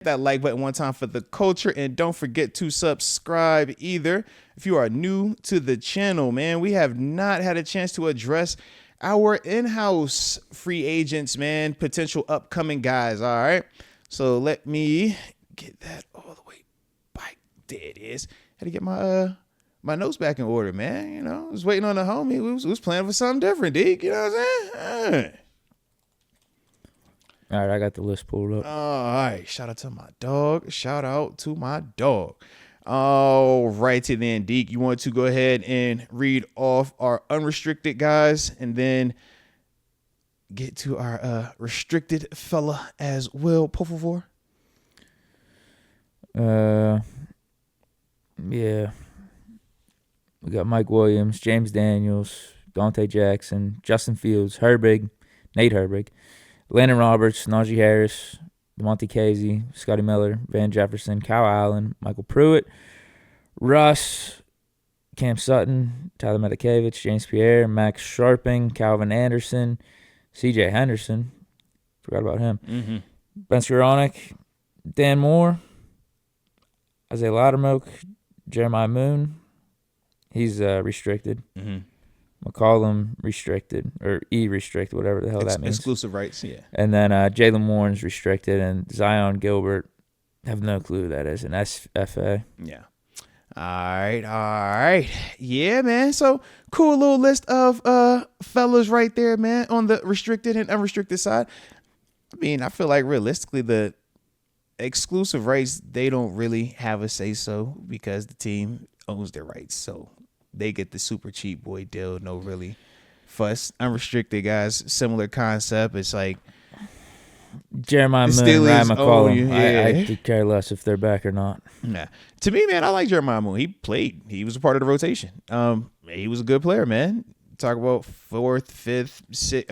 That like button one time for the culture, and don't forget to subscribe either. If you are new to the channel, man, we have not had a chance to address our in-house free agents, man, potential upcoming guys. All right, so let me get that all the way back. There it is. Had to get my notes back in order, man. You know, I was waiting on the homie. We was planning for something different, Deke. You know what I'm saying? All right, I got the list pulled up. All right, shout out to my dog. All righty then, Deke. You want to go ahead and read off our unrestricted guys and then get to our restricted fella as well, por favor? Yeah. We got Mike Williams, James Daniels, Dante Jackson, Justin Fields, Nate Herbig, Landon Roberts, Najee Harris, Monte Casey, Scotty Miller, Van Jefferson, Kyle Allen, Michael Pruitt, Russ, Cam Sutton, Tyler Matakevich, James Pierre, Max Sharping, Calvin Anderson, C.J. Henderson. Forgot about him. Mm-hmm. Ben Skoranek, Dan Moore, Isaiah Loudermilk, Jeremiah Moon. He's restricted. Mm-hmm. McCollum restricted, or restricted, whatever the hell that means. Exclusive rights, yeah. And then Jalen Warren's restricted, and Zion Gilbert, have no clue who that is, an SFA. Yeah. All right. Yeah, man. So cool little list of fellas right there, man, on the restricted and unrestricted side. I mean, I feel like realistically the exclusive rights, they don't really have a say so because the team owns their rights. So they get the super cheap boy deal, no really fuss. Unrestricted guys, similar concept. It's like Jeremiah Moon, Ryan McCollum. I could care less if they're back or not. Nah. To me, man, I like Jeremiah Moon. He played. He was a part of the rotation. He was a good player, man. Talk about fourth, fifth, fifth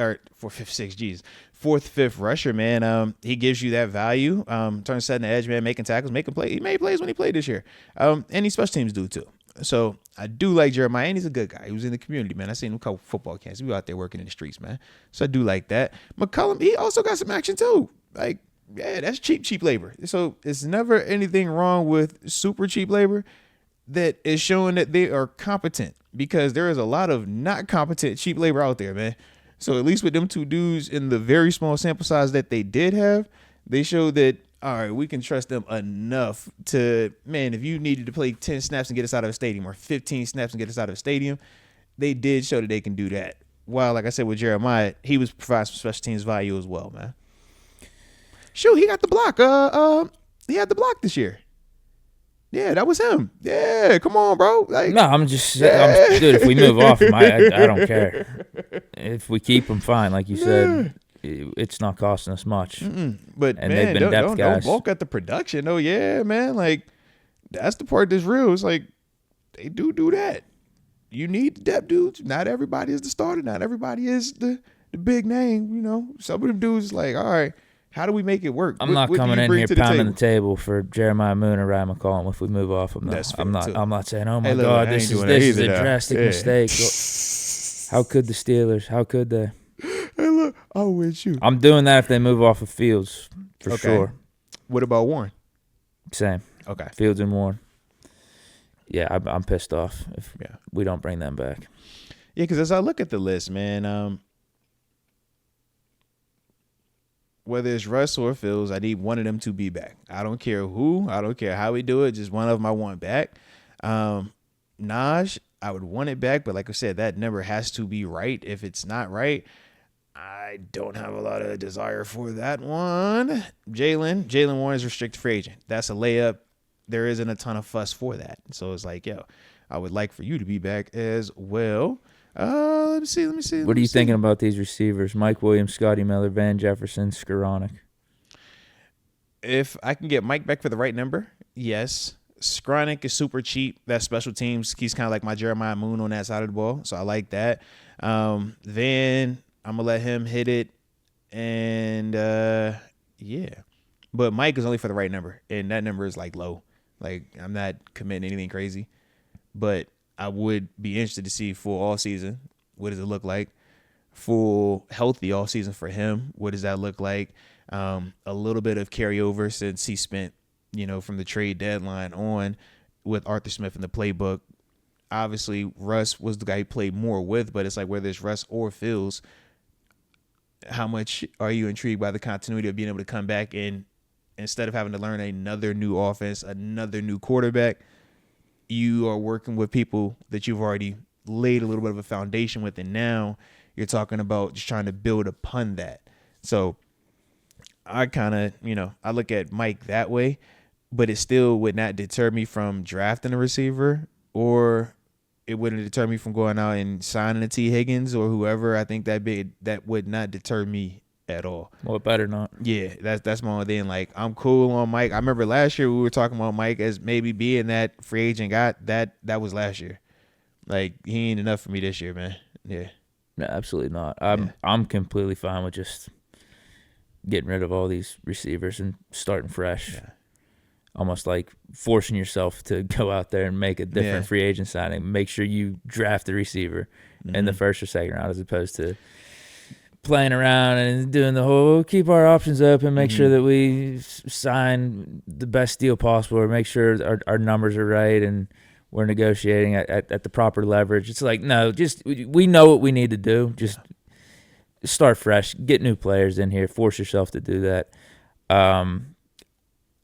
rusher, man. He gives you that value. Turn setting the edge, man, making tackles, making plays. He made plays when he played this year. And these special teams do too. So I do like Jeremiah, and he's a good guy. He was in the community, man. I seen him a couple football camps. He was out there working in the streets, man. So I do like that. McCollum, he also got some action too. Like, yeah, that's cheap labor. So it's never anything wrong with super cheap labor that is showing that they are competent, because there is a lot of not competent cheap labor out there, man. So at least with them two dudes in the very small sample size that they did have, they showed that, all right, we can trust them enough to, man, if you needed to play 10 snaps and get us out of a stadium or 15 snaps and get us out of a stadium, they did show that they can do that. While, like I said, with Jeremiah, he was providing some special teams value as well, man. Shoot, he got the block. He had the block this year. Yeah, that was him. Yeah, come on, bro. Like, no, dude, if we move off him, I don't care. If we keep him, fine, like you said. It's not costing us much. But and man, they've been depth guys. Don't bulk at the production. Oh yeah, man. Like, that's the part that's real. It's like they do that. You need the depth dudes. Not everybody is the starter. Not everybody is the big name. You know, some of them dudes is like, all right, how do we make it work? I'm not coming in here pounding the table for Jeremiah Moon or Ryan McCollum if we move off him. That's fair, I'm not saying, oh my God, this is a drastic mistake. How could the Steelers? How could they? Hey, look, I'm with you. I'm doing that if they move off of Fields, for sure. What about Warren? Same. Okay. Fields and Warren. Yeah, I'm pissed off if we don't bring them back. Yeah, because as I look at the list, man, whether it's Russ or Fields, I need one of them to be back. I don't care who. I don't care how we do it. Just one of them I want back. Naj, I would want it back, but like I said, that number has to be right. If it's not right, I don't have a lot of desire for that one. Jalen Warren is restricted free agent. That's a layup. There isn't a ton of fuss for that. So it's like, yo, I would like for you to be back as well. Let me see. What are you thinking about these receivers? Mike Williams, Scotty Miller, Van Jefferson, Skoranek. If I can get Mike back for the right number, yes. Skoranek is super cheap. That's special teams. He's kind of like my Jeremiah Moon on that side of the ball. So I like that. Van, I'm going to let him hit it. And, yeah. But Mike is only for the right number. And that number is, like, low. Like, I'm not committing anything crazy. But I would be interested to see full all season. What does it look like? Full healthy all season for him. What does that look like? A little bit of carryover since he spent, from the trade deadline on with Arthur Smith in the playbook. Obviously, Russ was the guy he played more with, but it's like whether it's Russ or Fields, how much are you intrigued by the continuity of being able to come back and instead of having to learn another new offense, another new quarterback, you are working with people that you've already laid a little bit of a foundation with, and now you're talking about just trying to build upon that. So I kind of, I look at Mike that way, but it still would not deter me from drafting a receiver, or it wouldn't deter me from going out and signing a T. Higgins or whoever. I think that would not deter me at all. Well, it better not. Yeah, that's my only thing. Like, I'm cool on Mike. I remember last year we were talking about Mike as maybe being that free agent guy. That was last year. Like, he ain't enough for me this year, man. Yeah. No, absolutely not. I'm completely fine with just getting rid of all these receivers and starting fresh. Yeah. Almost like forcing yourself to go out there and make a different free agent signing. Make sure you draft the receiver in the first or second round, as opposed to playing around and doing the whole keep our options open, make sure that we sign the best deal possible, or make sure our numbers are right and we're negotiating at the proper leverage. It's like, no, just we know what we need to do. Just start fresh, get new players in here, force yourself to do that.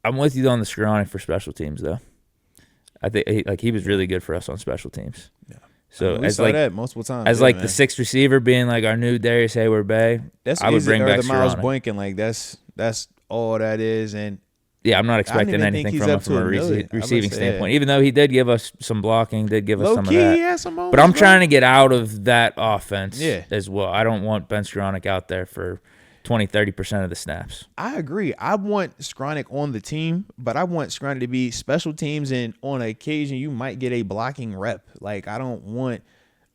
I'm with you on the Skoranek for special teams, though. I think he was really good for us on special teams. Yeah. So we saw that multiple times. As the sixth receiver, being like our new Darius Hayward-Bay, I would bring back the Miles Skoranek. Boykin. Like, that's all that is. And yeah, I'm not expecting anything from him from a receiving standpoint. Even though he did give us some blocking, did give us some of that. He had some moments, but I'm trying to get out of that offense as well. I don't want Ben Skoranek out there for 20-30% of the snaps. I agree. I want Skoranek on the team, but I want Skoranek to be special teams, and on occasion you might get a blocking rep. Like, I don't want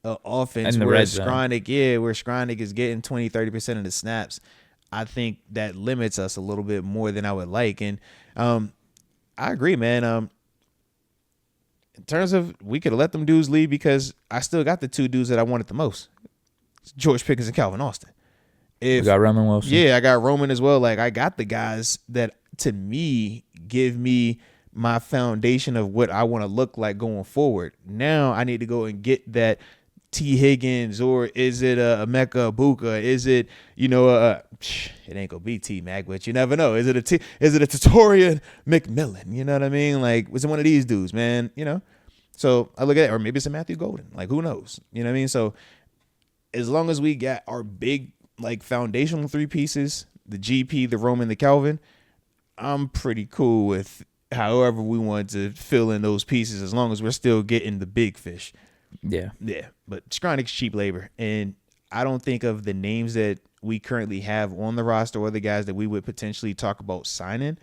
an offense where Skoranek is getting 20-30% of the snaps. I think that limits us a little bit more than I would like. And I agree, man. In terms of, we could have let them dudes leave, because I still got the two dudes that I wanted the most. It's George Pickens and Calvin Austin. You got Roman Wilson. Yeah, I got Roman as well. Like, I got the guys that, to me, give me my foundation of what I want to look like going forward. Now I need to go and get that T. Higgins, or is it a Emeka Ibuka? Is it, it ain't gonna be T. Mac, but you never know. Is it a Tatorian McMillan? You know what I mean? Like, was it one of these dudes, man? So I look at it, or maybe it's a Matthew Golden. Like, who knows? You know what I mean? So as long as we got our big, like, foundational three pieces, the GP, the Roman, the Calvin, I'm pretty cool with however we want to fill in those pieces, as long as we're still getting the big fish. Yeah. But Skoranek's cheap labor, and I don't think of the names that we currently have on the roster or the guys that we would potentially talk about signing.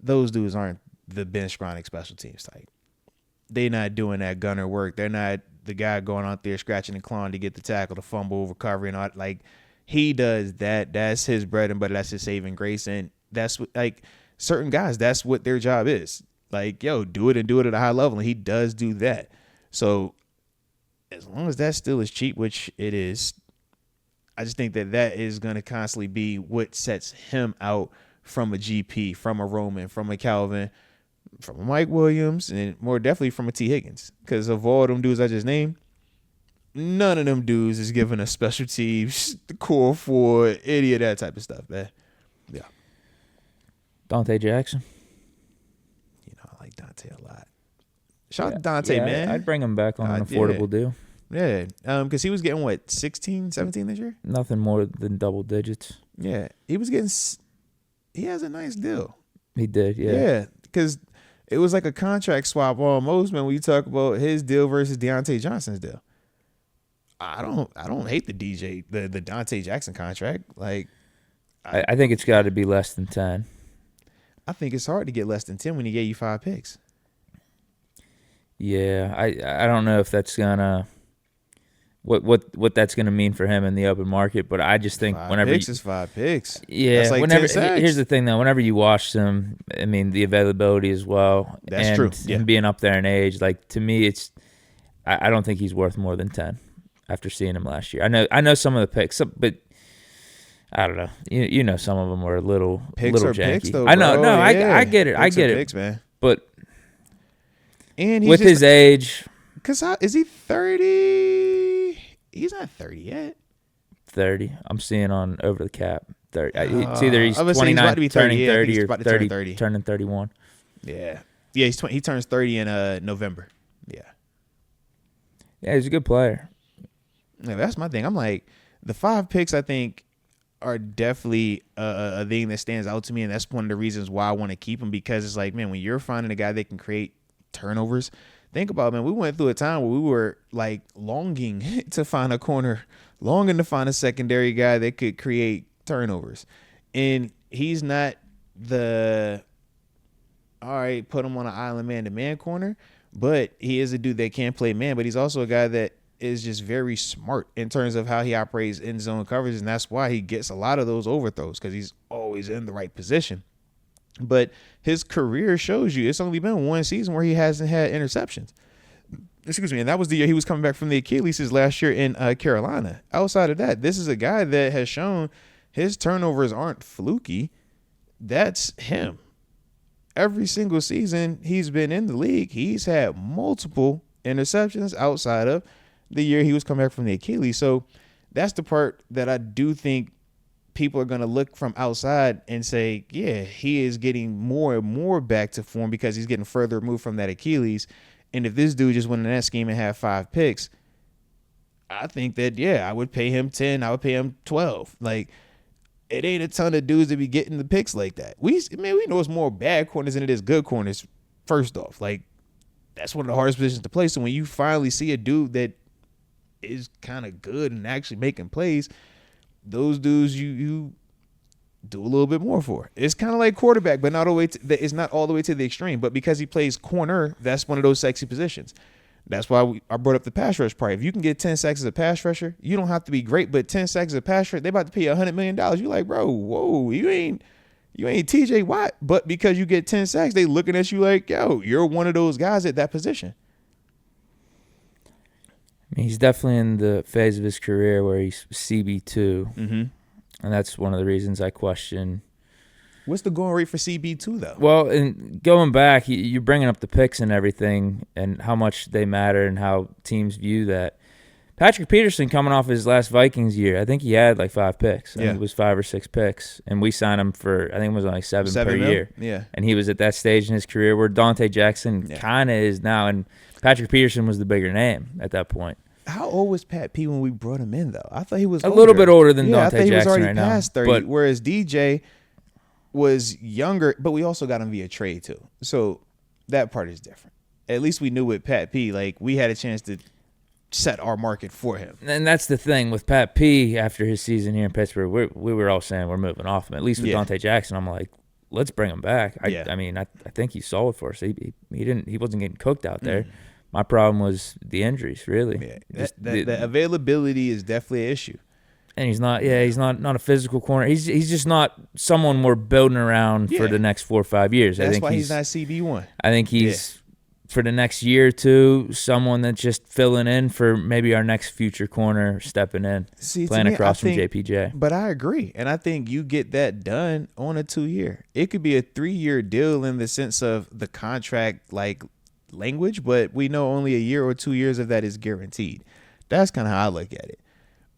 Those dudes aren't the Ben Skoranek special teams type. They're not doing that gunner work. They're not the guy going out there scratching and clawing to get the tackle, the fumble, recovery, and all. Like, he does that. That's his bread and butter. That's his saving grace. And that's what, like, certain guys, that's what their job is. Like, yo, do it and do it at a high level. And he does do that. So as long as that still is cheap, which it is, I just think that is going to constantly be what sets him out from a GP, from a Roman, from a Calvin, from a Mike Williams, and more definitely from a T. Higgins. Because of all them dudes I just named, none of them dudes is giving us special teams, the core four, any of that type of stuff, man. Yeah. Dante Jackson. I like Dante a lot. Shout out to Dante, man. I'd bring him back on an affordable deal. Yeah. Because he was getting, what, 16, 17 this year? Nothing more than double digits. Yeah. He was getting, he has a nice deal. He did, yeah. Yeah. Because it was like a contract swap almost, man, when you talk about his deal versus Deontay Johnson's deal. I don't hate the Dante Jackson contract. Like, I think it's got to be less than 10. I think it's hard to get less than 10 when he gave you 5 picks. Yeah, I don't know if that's gonna what that's gonna mean for him in the open market, but I just think 5 picks is 5 picks. Yeah, that's like whenever 10 sacks. Here's the thing though, whenever you watch them, I mean the availability as well. That's true. Yeah. And being up there in age, like to me, I don't think he's worth more than 10 after seeing him last year. I know some of the picks, but I don't know. You know, some of them were a little Janky. Picks, though, I know. No, yeah. I get it. I get it. Picks, man. But and with his age, because is he 30? He's not 30 yet. 30. I'm seeing on Over the Cap. 30. It's either he's 29, he's about to be 30, turning 30, he's or about to 30, turn 30. turning 31. Yeah. He turns 30 in November. Yeah. Yeah, he's a good player. Yeah, that's my thing. I'm like, the 5 picks, I think, are definitely a thing that stands out to me, and that's one of the reasons why I want to keep him, because it's like, man, when you're finding a guy that can create turnovers, think about it, man, we went through a time where we were like longing to find a corner, longing to find a secondary guy that could create turnovers, and he's not the all right, put him on an island man-to-man corner, but he is a dude that can play man, but he's also a guy that is just very smart in terms of how he operates in zone coverage, and that's why he gets a lot of those overthrows, because he's always in the right position. But his career shows you it's only been one season where he hasn't had interceptions. Excuse me, and that was the year he was coming back from the Achilles his last year in Carolina. Outside of that, this is a guy that has shown his turnovers aren't fluky. That's him. Every single season he's been in the league, he's had multiple interceptions outside of the year he was coming back from the Achilles. So that's the part that I do think people are going to look from outside and say, yeah, he is getting more and more back to form because he's getting further removed from that Achilles. And if this dude just went in that scheme and had 5 picks, I think that, yeah, I would pay him 10. I would pay him 12. Like, it ain't a ton of dudes that be getting the picks like that. We know it's more bad corners than it is good corners, first off. Like, that's one of the hardest positions to play. So when you finally see a dude that is kind of good and actually making plays, those dudes you do a little bit more for. It's kind of like quarterback, but not all the way it's not all the way to the extreme. But because he plays corner, that's one of those sexy positions. That's why I brought up the pass rush part. If you can get 10 sacks as a pass rusher, you don't have to be great, but 10 sacks as a pass rusher, they about to pay you $100 million. You're like, bro, whoa, you ain't TJ Watt. But because you get 10 sacks, they looking at you like, yo, you're one of those guys at that position. I mean, he's definitely in the phase of his career where he's CB2, and that's one of the reasons I question. What's the going rate for CB2, though? Well, and going back, you're bringing up the picks and everything and how much they matter and how teams view that. Patrick Peterson coming off his last Vikings year, I think he had like 5 picks. I think it was 5 or 6 picks. And we signed him for, I think it was only 7 per year. Yeah. And he was at that stage in his career where Dante Jackson kind of is now. And Patrick Peterson was the bigger name at that point. How old was Pat P when we brought him in, though? I thought he was a little bit older than Dante I thought he Jackson was already right past now. 30, whereas DJ was younger, but we also got him via trade too. So that part is different. At least we knew with Pat P, like we had a chance to set our market for him. And that's the thing with Pat P after his season here in Pittsburgh, we were all saying we're moving off him. At least with Dante Jackson, I'm like, let's bring him back. I mean, I think he's solid for us. He wasn't getting cooked out there. My problem was the injuries, really. Yeah. The availability is definitely an issue. And he's not a physical corner. He's just not someone we're building around for the next 4 or 5 years. That's why he's not CB1. I think he's for the next year or two, someone that's just filling in for maybe our next future corner stepping in, playing across from JPJ. But I agree. And I think you get that done on a 2-year. It could be a 3-year deal in the sense of the contract like language, but we know only a year or 2 years of that is guaranteed. That's kind of how I look at it.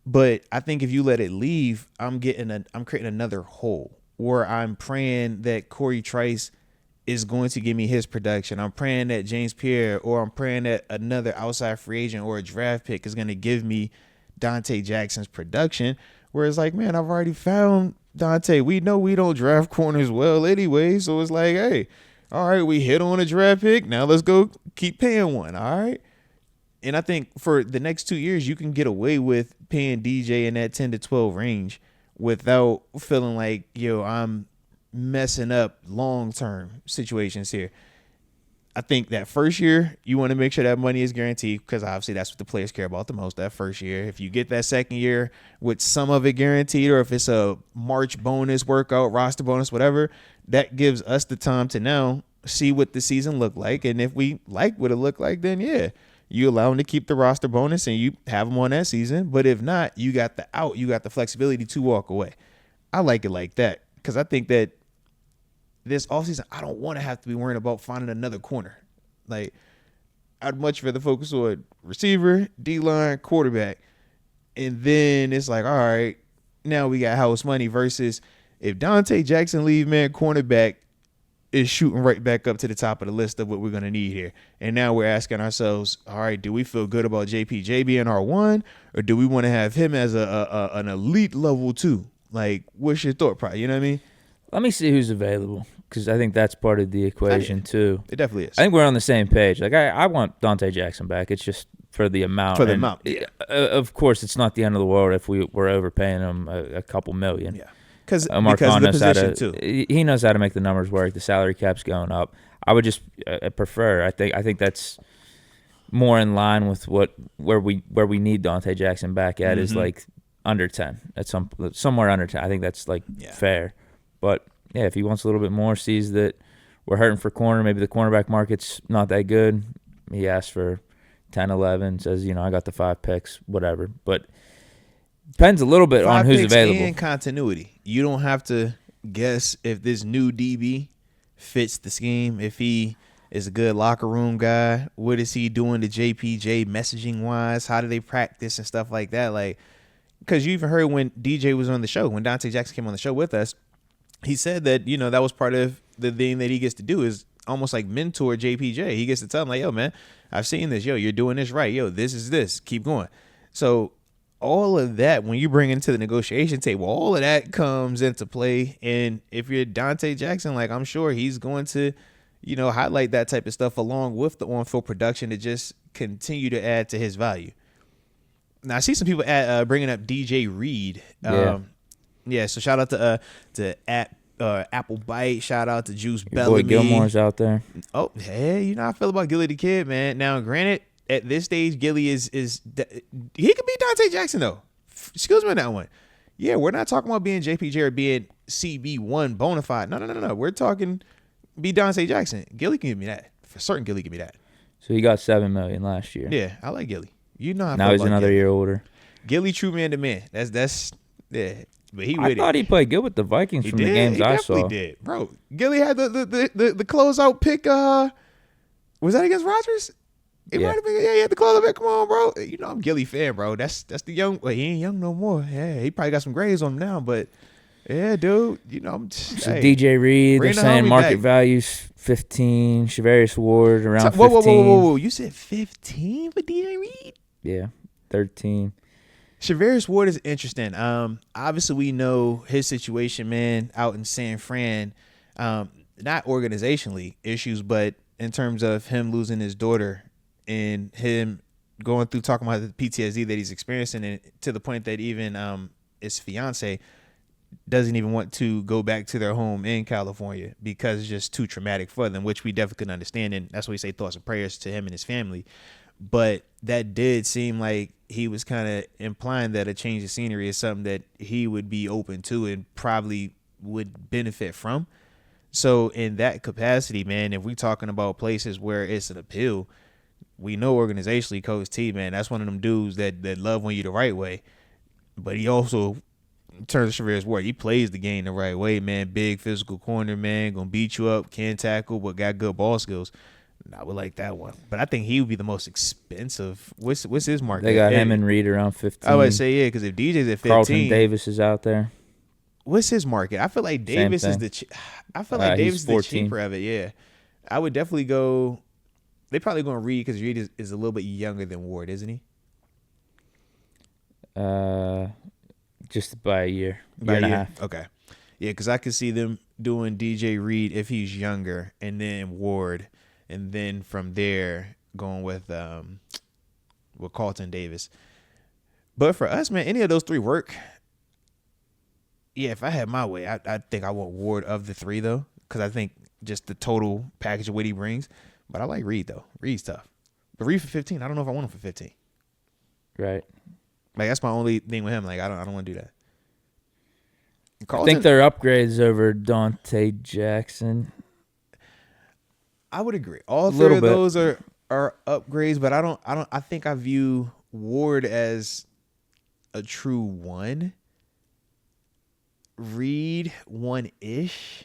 But I think if you let it leave, I'm creating another hole where I'm praying that Corey Trice is going to give me his production. I'm praying that James Pierre, or I'm praying that another outside free agent or a draft pick is going to give me Dante Jackson's production. Where it's like, man, I've already found Dante. We know we don't draft corners well anyway. So it's like, hey, all right, we hit on a draft pick. Now let's go keep paying one. All right. And I think for the next 2 years, you can get away with paying DJ in that 10 to 12 range without feeling like, yo, I'm messing up long-term situations here. I think that first year, you want to make sure that money is guaranteed because obviously that's what the players care about the most, that first year. If you get that second year with some of it guaranteed, or if it's a March bonus, workout, roster bonus, whatever, that gives us the time to now see what the season looked like. And if we like what it looked like, then yeah, you allow them to keep the roster bonus and you have them on that season. But if not, you got the flexibility to walk away. I like it like that because I think that this offseason, I don't want to have to be worrying about finding another corner. Like, I'd much rather focus on receiver, D-line, quarterback. And then it's like, all right, now we got house money versus if Dante Jackson leave, man, cornerback is shooting right back up to the top of the list of what we're going to need here. And now we're asking ourselves, all right, do we feel good about JPJ being our one, or do we want to have him as an elite level 2? Like, what's your thought process? You know what I mean? Let me see who's available because I think that's part of the equation too. It definitely is. I think we're on the same page. Like I want Dante Jackson back. It's just for the amount. Yeah. Of course, it's not the end of the world if we're overpaying him a couple million. Yeah. Because of Marquand the position too. He knows how to make the numbers work. The salary cap's going up. I would just prefer. I think that's more in line with where we need Dante Jackson back at is like under 10 at somewhere under 10. I think that's fair. But yeah, if he wants a little bit more, sees that we're hurting for corner, maybe the cornerback market's not that good. He asks for 10, 11, says, I got the 5 picks, whatever. But depends a little bit on who's available. And continuity. You don't have to guess if this new DB fits the scheme, if he is a good locker room guy. What is he doing to JPJ messaging-wise? How do they practice and stuff like that? Like, because you even heard when DJ was on the show, when Dante Jackson came on the show with us, he said that, that was part of the thing that he gets to do is almost like mentor JPJ. He gets to tell him, like, yo, man, I've seen this. Yo, you're doing this right. Yo, this is this. Keep going. So all of that, when you bring into the negotiation table, all of that comes into play. And if you're Dante Jackson, like, I'm sure he's going to, highlight that type of stuff along with the on-field production to just continue to add to his value. Now, I see some people bringing up DJ Reed. Yeah, so shout out to Apple Bite. Shout out to Juice Bellamy. Boy Gilmore's out there. Oh, hey, how I feel about Gilly the Kid, man. Now, granted, at this stage, Gilly is he could be Dante Jackson though. Excuse me on that one. Yeah, we're not talking about being JPJ or being CB1 bona fide. No. We're talking be Dante Jackson. Gilly can give me that. For certain, Gilly give me that. So he got $7 million last year. Yeah, I like Gilly. How I now feel he's about another Gilly. year older. Gilly, true man to man. That's yeah. But I thought he played good with the Vikings from the games I saw. He definitely did, bro. Gilly had the closeout pick. Was that against Rodgers? It might have been. Yeah, he had the closeout pick. Come on, bro. I'm a Gilly fan, bro. That's the young. Well, he ain't young no more. Yeah, he probably got some grades on him now, but yeah, dude. So DJ Reed, they're saying market value's 15. Shavarius Ward around 15. Whoa! You said 15 for DJ Reed? Yeah, 13. Shavarius Ward is interesting. Obviously we know his situation, man, out in San Fran. Not organizationally issues, but in terms of him losing his daughter and him going through talking about the PTSD that he's experiencing, and to the point that even his fiance doesn't even want to go back to their home in California because it's just too traumatic for them, which we definitely can understand, and that's why we say thoughts and prayers to him and his family. But that did seem like he was kind of implying that a change of scenery is something that he would be open to and probably would benefit from. So in that capacity, man, if we're talking about places where it's an appeal, we know organizationally Coach T, man, that's one of them dudes that love when you the right way. But he also, in terms of Shavarius Ward, he plays the game the right way, man. Big physical corner, man, gonna beat you up, can tackle, but got good ball skills. I would like that one, but I think he would be the most expensive. What's his market? They got him and Reed around 15. I would say because if DJ's at 15, Carlton Davis is out there. What's his market? I feel like Davis is the. I feel like Davis is the cheaper of it. Yeah, I would definitely go. They probably going to Reed because Reed is a little bit younger than Ward, isn't he? Just by a year, by and a half. Okay, yeah, because I could see them doing DJ Reed if he's younger, and then Ward. And then from there, going with Carlton Davis. But for us, man, any of those three work. Yeah, if I had my way, I think I want Ward of the three, though, because I think just the total package of what he brings. But I like Reed, though. Reed's tough. But Reed for 15, I don't know if I want him for 15. Right. Like, that's my only thing with him. Like, I don't want to do that. Carlton, I think they're upgrades over Dante Jackson. I would agree. All three of those are upgrades, but I think I view Ward as a true one. Reed 1-ish.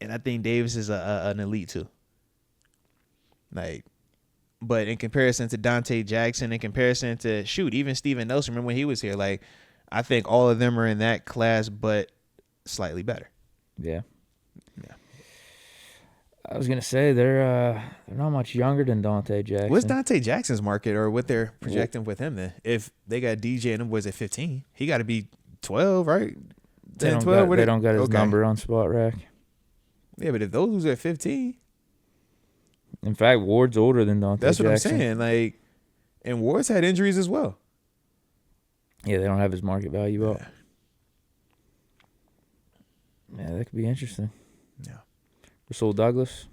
And I think Davis is an elite 2. Like, but in comparison to Dante Jackson, in comparison to, even Steven Nelson, remember when he was here? Like, I think all of them are in that class, but slightly better. Yeah. Yeah. I was gonna say they're not much younger than Dante Jackson. What's Dante Jackson's market, or what they're projecting with him then? If they got DJ and them boys at 15, he got to be 12, right? 10, 12. They don't got his number on Spot Rack. Yeah, but if those was at 15, in fact, Ward's older than Dante Jackson. That's what I'm saying. Like, and Ward's had injuries as well. Yeah, they don't have his market value up. Yeah, that could be interesting. Yeah. Rasul Douglas.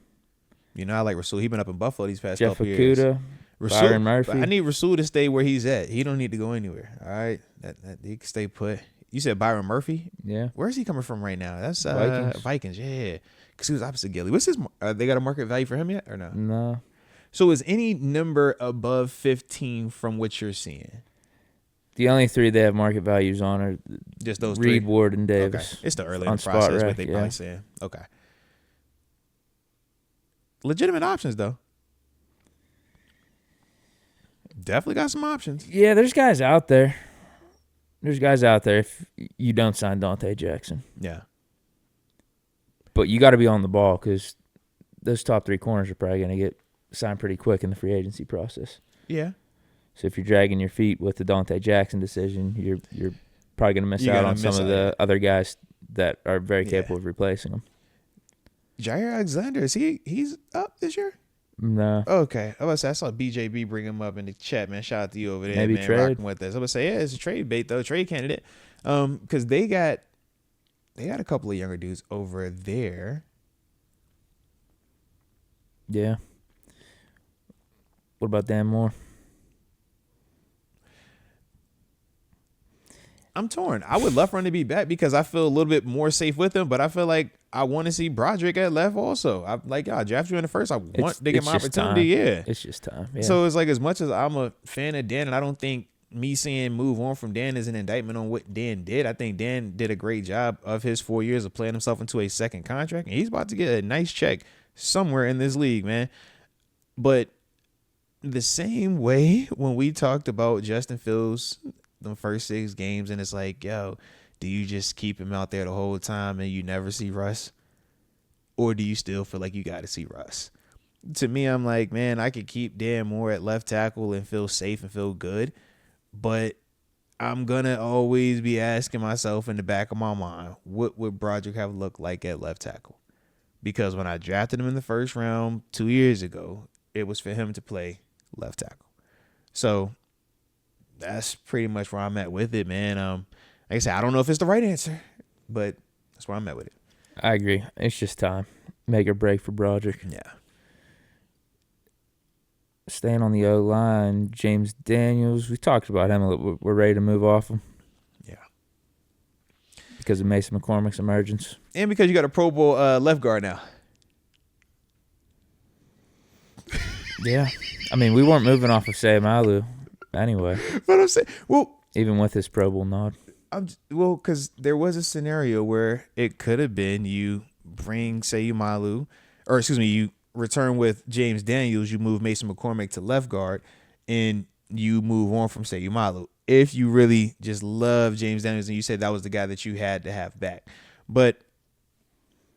You know, I like Rasul. He's been up in Buffalo these past Jeff couple years. Okuda, Byron Murphy. I need Rasul to stay where he's at. He don't need to go anywhere. All right, that he can stay put. You said Byron Murphy. Yeah. Where's he coming from right now? That's Vikings. Yeah, because he was opposite Gilly. What's his? They got a market value for him yet or no? No. So is any number above 15 from what you're seeing? The only 3 they have market values on are just those Reed, 3? Ward, and Davis. Okay. It's the early in the process, what they probably saying. Okay. Legitimate options, though. Definitely got some options. Yeah, there's guys out there. If you don't sign Dante Jackson. Yeah. But you got to be on the ball because those top 3 corners are probably going to get signed pretty quick in the free agency process. Yeah. So if you're dragging your feet with the Dante Jackson decision, you're probably going to miss out on some of the other guys that are very capable of replacing him. Jair Alexander, he's up this year? No. Okay. I saw BJB bring him up in the chat, man. Shout out to you over there, maybe man. trade. Rocking with us. I was say, yeah, it's a trade bait though, trade candidate. Because they got a couple of younger dudes over there. Yeah. What about Dan Moore? I'm torn. I would love for him to be back because I feel a little bit more safe with him, but I feel like I want to see Broderick at left also. I'm like, I draft you in the first. I want to get my opportunity. Time. Yeah. It's just time. Yeah. So it's like, as much as I'm a fan of Dan, and I don't think me saying move on from Dan is an indictment on what Dan did. I think Dan did a great job of his 4 years of playing himself into a second contract, and he's about to get a nice check somewhere in this league, man. But the same way when we talked about Justin Fields the first 6 games, and it's like, yo, do you just keep him out there the whole time and you never see Russ? Or do you still feel like you got to see Russ? To me, I'm like, man, I could keep Dan Moore at left tackle and feel safe and feel good, but I'm going to always be asking myself in the back of my mind, what would Broderick have looked like at left tackle? Because when I drafted him in the first round 2 years ago, it was for him to play left tackle. So that's pretty much where I'm at with it, man. Like I said, I don't know if it's the right answer, but that's where I'm at with it. I agree. It's just time. Make or break for Broderick. Yeah. Staying on the O-line, James Daniels. We talked about him a little. We're ready to move off him. Yeah. Because of Mason McCormick's emergence. And because you got a Pro Bowl left guard now. Yeah. I mean, we weren't moving off of Sayamalu anyway. But I'm saying, well, even with his Pro Bowl nod. Because there was a scenario where it could have been you bring Sayumalu, or excuse me, you return with James Daniels, you move Mason McCormick to left guard, and you move on from Sayumalu. If you really just love James Daniels and you said that was the guy that you had to have back. But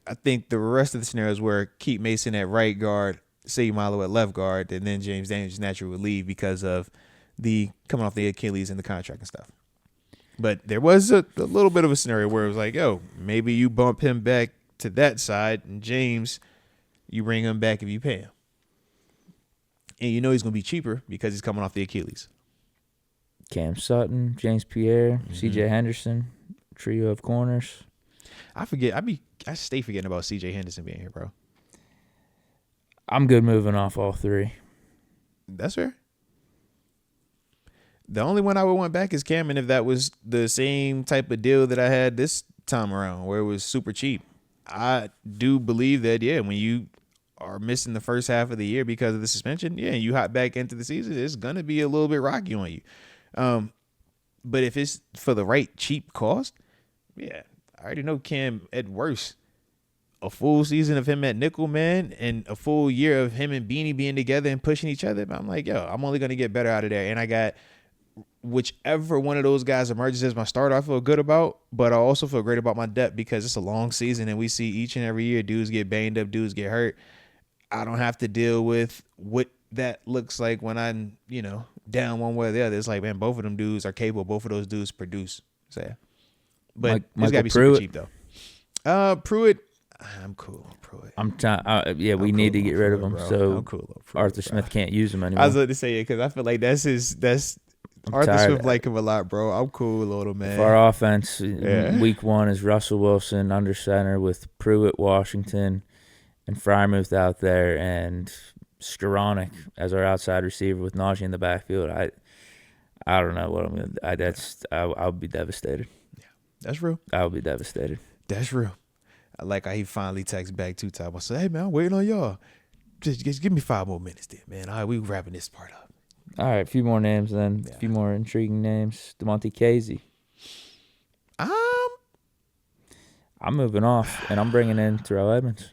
I think the rest of the scenarios were keep Mason at right guard, Sayumalu at left guard, and then James Daniels naturally would leave because of the coming off the Achilles and the contract and stuff. But there was a little bit of a scenario where it was like, yo, maybe you bump him back to that side, and James, you bring him back if you pay him. And you know he's going to be cheaper because he's coming off the Achilles. Cam Sutton, James Pierre, C.J. Henderson, trio of corners. I stay forgetting about C.J. Henderson being here, bro. I'm good moving off all 3. That's fair. The only one I would want back is Cam, and if that was the same type of deal that I had this time around, where it was super cheap. I do believe that, yeah, when you are missing the first half of the year because of the suspension, yeah, you hop back into the season, it's going to be a little bit rocky on you. But if it's for the right cheap cost, yeah, I already know Cam at worst. A full season of him at nickel, man, and a full year of him and Beanie being together and pushing each other. I'm like, yo, I'm only going to get better out of there. And I got whichever one of those guys emerges as my starter, I feel good about, but I also feel great about my depth because it's a long season and we see each and every year dudes get banged up, dudes get hurt. I don't have to deal with what that looks like when I'm, down one way or the other. It's like, man, both of them dudes are capable. Both of those dudes produce. So, yeah. But it's got to be super cheap, though. Pruitt, I'm cool on Pruitt. I'm trying. We need to get rid of him. Bro. So Pruitt, Arthur Smith can't use him anymore. I was about to say it because I feel like that's Arthur Smith like him a lot, bro. I'm cool on him, man. For our offense, week 1 is Russell Wilson under center with Pruitt, Washington, and Frymouth out there, and Skoranek as our outside receiver with Najee in the backfield. I don't know what I'm gonna. I'll be devastated. Yeah, that's real. I'll be devastated. That's real. I like how he finally texts back 2 times. I said, hey, man, I'm waiting on y'all. Just give me 5 more minutes then, man. All right, we wrapping this part up. All right, a few more names then. Yeah. A few more intriguing names. DeMonte Casey. I'm moving off, and I'm bringing in Terrell Edmonds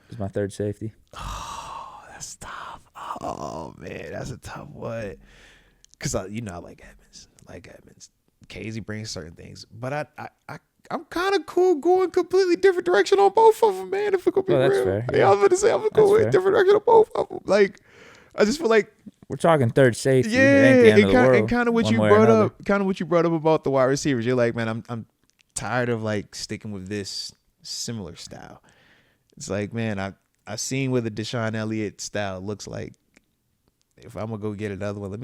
as my third safety. Oh, that's tough. Oh, man, that's a tough one. Because, I like Edmonds. Casey brings certain things. But I'm kind of cool going completely different direction on both of them, man. If it could be real, fair. Yeah, I was going to say I'm going in different direction on both of them. Like, I just feel like we're talking third safety. Yeah, and kind of what you brought up about the wide receivers. You're like, man, I'm tired of like sticking with this similar style. It's like, man, I've seen what the Deshaun Elliott style looks like. If I'm gonna go get another one, I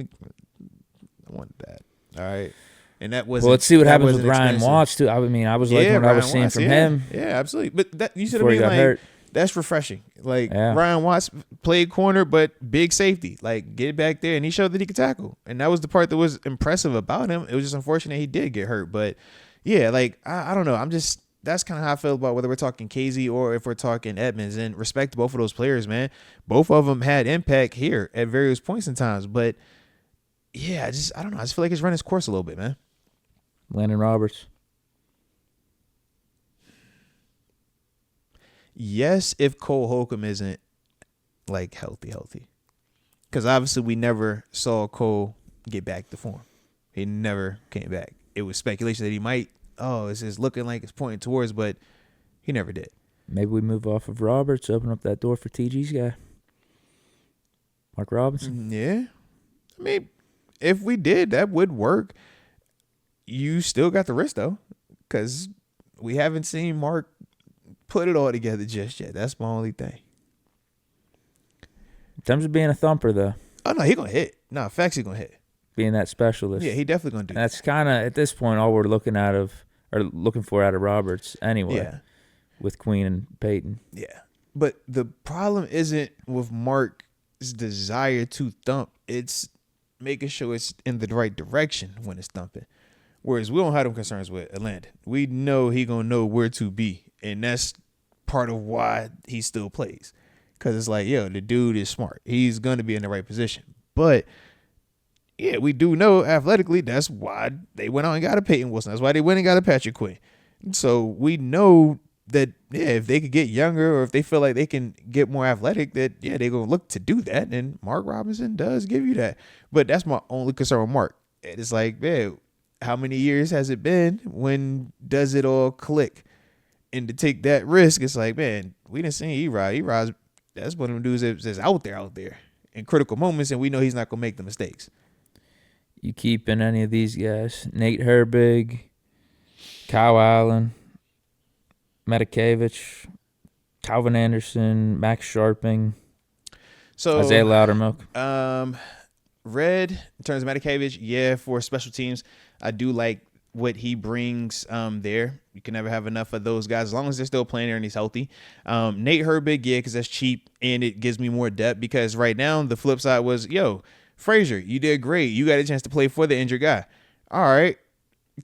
want that. All right. And that was let's see what happens with Ryan Watts too. I was liking what I was seeing from him. Yeah, absolutely. But that you should have been like hurt. That's refreshing. Like Ryan Watts played corner, but big safety. Like get back there, and he showed that he could tackle. And that was the part that was impressive about him. It was just unfortunate he did get hurt. But yeah, like I don't know. That's kind of how I feel about whether we're talking Casey or if we're talking Edmonds. And respect to both of those players, man. Both of them had impact here at various points in times. But yeah, I don't know. I just feel like it's run its course a little bit, man. Landon Roberts. Yes, if Cole Holcomb isn't like healthy. Because obviously we never saw Cole get back to form. He never came back. It was speculation that he might, it's looking like it's pointing towards, but he never did. Maybe we move off of Roberts, open up that door for TG's guy. Mark Robinson. Yeah. I mean, if we did, that would work. You still got the risk, though, because we haven't seen Mark put it all together just yet. That's my only thing. In terms of being a thumper, though. Oh, no, he going to hit. No, facts he going to hit. Being that specialist. Yeah, he definitely going to do That's kind of, at this point, all we're looking for out of Roberts anyway. Yeah. With Queen and Peyton. Yeah. But the problem isn't with Mark's desire to thump. It's making sure it's in the right direction when it's thumping. Whereas we don't have them concerns with Landon. We know he going to know where to be. And that's part of why he still plays. Because it's like, the dude is smart. He's going to be in the right position. But, yeah, we do know athletically that's why they went out and got a Peyton Wilson. That's why they went and got a Patrick Quinn. So we know that, if they could get younger or if they feel like they can get more athletic, that, they're going to look to do that. And Mark Robinson does give you that. But that's my only concern with Mark. It's like, how many years has it been? When does it all click? And to take that risk, it's like, man, we didn't see E-Rod. E-Rod's, that's one of them dudes that's out there in critical moments, and we know he's not going to make the mistakes. You keeping any of these guys? Nate Herbig, Kyle Allen, Metakevich, Calvin Anderson, Max Sharping, Isaiah Loudermilk. Red, in terms of Metakevich, for special teams, I do like what he brings there. You can never have enough of those guys as long as they're still playing there and he's healthy. Nate Herbig, because that's cheap and it gives me more depth, because right now the flip side was, Frazier, you did great. You got a chance to play for the injured guy. All right.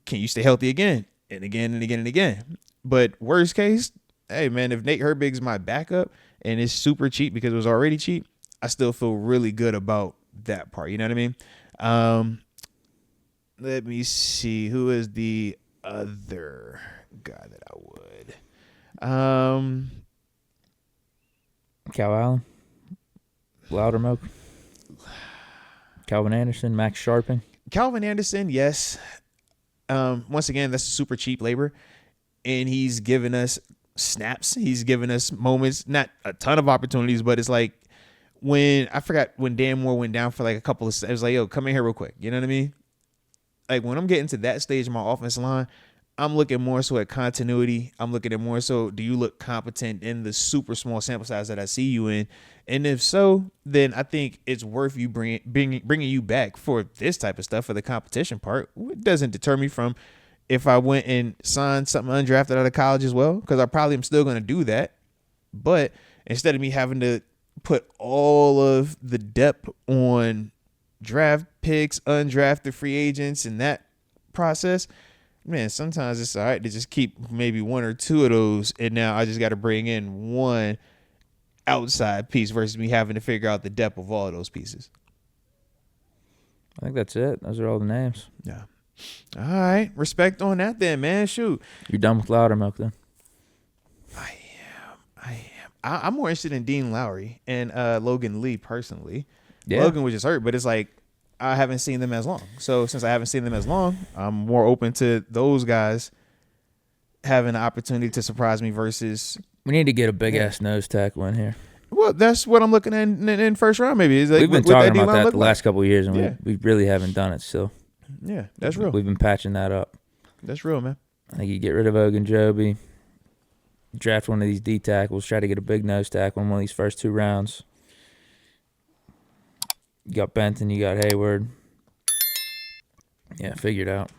Can you stay healthy again and again and again and again? But worst case, hey, man, if Nate Herbig's my backup and it's super cheap because it was already cheap, I still feel really good about that part. You know what I mean? Let me see. Who is the other guy that I would? Cal Allen, Loudermilk, Calvin Anderson, Max Sharping. Calvin Anderson, yes. Once again, that's super cheap labor, and he's given us snaps. He's given us moments, not a ton of opportunities, but it's like I forgot when Dan Moore went down for like a couple of. It was like, yo, come in here real quick. You know what I mean? Like when I'm getting to that stage of my offensive line, I'm looking more so at continuity. I'm looking at more so, do you look competent in the super small sample size that I see you in? And if so, then I think it's worth you bringing you back for this type of stuff for the competition part. It doesn't deter me from if I went and signed something undrafted out of college as well, because I probably am still going to do that. But instead of me having to put all of the depth on draft picks, undrafted free agents, and that process, man, sometimes it's all right to just keep maybe one or two of those, and now I just got to bring in one outside piece versus me having to figure out the depth of all of those pieces. I think that's it. Those are all the names. Yeah. All right. Respect on that then, man. Shoot. You're done with Loudermilk then? I am. I'm more interested in Dean Lowry and Logan Lee personally. Yeah. Logan was just hurt, but it's like I haven't seen them as long. So since I haven't seen them as long, I'm more open to those guys having the opportunity to surprise me versus. We need to get a big-ass nose tackle in here. Well, that's what I'm looking at in first round maybe. Like, we've been talking about that the last couple of years, and we really haven't done it still. Yeah, that's real. We've been patching that up. That's real, man. I think you get rid of Ogunjobi, draft one of these D tackles, try to get a big nose tackle in one of these first 2 rounds. You got Benton, you got Hayward. Yeah, figure it out.